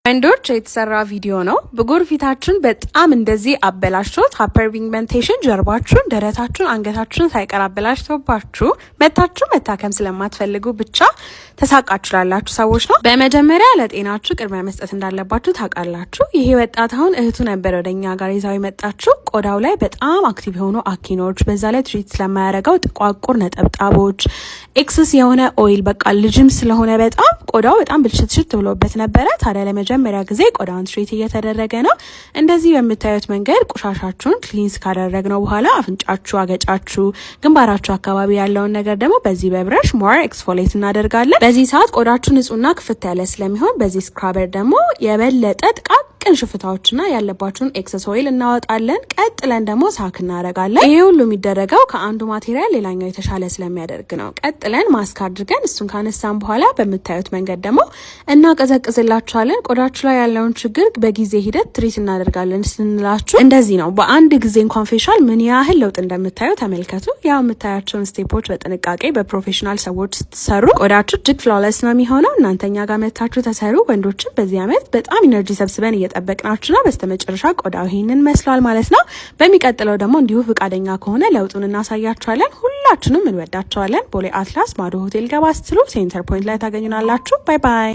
ወንዶች የተሰራ ቪዲዮ ነው። ብጉር ፊታችሁን በጣም እንደዚህ አበላሽቶት ሃይፐር ፒግመንቴሽን ጀርባችሁን፣ ደረታችሁን፣ አንገታችሁን ሳይቀር አበላሽቶባችሁ መታከም ስለማትፈልጉ ብቻ ተሳቃችሁ ላላችሁ ሰዎች ነው። በመጀመሪያ ለጤናችሁ ቅድሚያ መስጠት እንዳለባችሁ ታውቃላችሁ። ይሄ ወጣት አሁን እህቱ ነበር ወደኛ ጋር ይዛው የመጣችሁ። ቆዳው ላይ በጣም አክቲቭ የሆኑ አኪኖች፣ በዛ ላይ ትሪት ስለማያረጋው ጥቋቁር ነጠብጣቦች፣ ኤክሰስ የሆነ ኦይል፣ በቃ ልጅም ስለሆነ በጣም ቆዳው በጣም ብልሽትሽት ብሎበት ነበረ። ታዲያ ለመጀመሪያ ጊዜ ቆዳውን ትሪት እየተደረገ ነው። እንደዚህ በምታዩት መንገድ ቆሻሻችሁን ክሊንስ ካደረግነው በኋላ አፍንጫችሁ፣ አገጫችሁ፣ ግንባራችሁ አካባቢ ያለውን ነገር ደግሞ በዚህ በብረሽ ሞር ኤክስፎሌት እናደርጋለን። በዚህ ሰዓት ቆዳችሁ ንጹህና ክፍት ያለ ስለሚሆን በዚህ ስክራበር ደግሞ የበለጠ ጥቃቅን ሽፍታዎችና ያለባችሁን ኤክሰስ ኦይል እናወጣለን። ቀጥለን ደግሞ ሳክ እናደርጋለን። ይሄ ሁሉ የሚደረገው ከአንዱ ማቴሪያል ሌላኛው የተሻለ ስለሚያደርግ ነው። ቀጥለን ማስክ አድርገን እሱን ካነሳን በኋላ በምታዩት መንገድ ደግሞ እናቀዘቅዝላችኋለን። ቆዳችሁ ላይ ያለውን ችግር በጊዜ ሂደት ትሪት እናደርጋለን ስንላችሁ እንደዚህ ነው። በአንድ ጊዜ እንኳን ፌሻል ምን ያህል ለውጥ እንደምታዩ ተመልከቱ። ያው የምታያቸውን ስቴፖች በጥንቃቄ በፕሮፌሽናል ሰዎች ስትሰሩ ቆዳችሁ እጅግ ፍሎለስ ነው የሚሆነው። እናንተኛ ጋር መታችሁ ተሰሩ። ወንዶችን በዚህ አመት በጣም ኢነርጂ ሰብስበን እየጠበቅናችሁ ነው። በስተመጨረሻ ቆዳው ይሄንን መስሏል ማለት ነው። በሚቀጥለው ደግሞ እንዲሁ ፍቃደኛ ከሆነ ለውጡን እናሳያችኋለን። ሁላችንም እንወዳችኋለን። ቦሌ አትላስ ማዶ ሆቴል ገባ ስትሉ ሴንተር ፖይንት ላይ ታገኙናላችሁ። ባይ ባይ።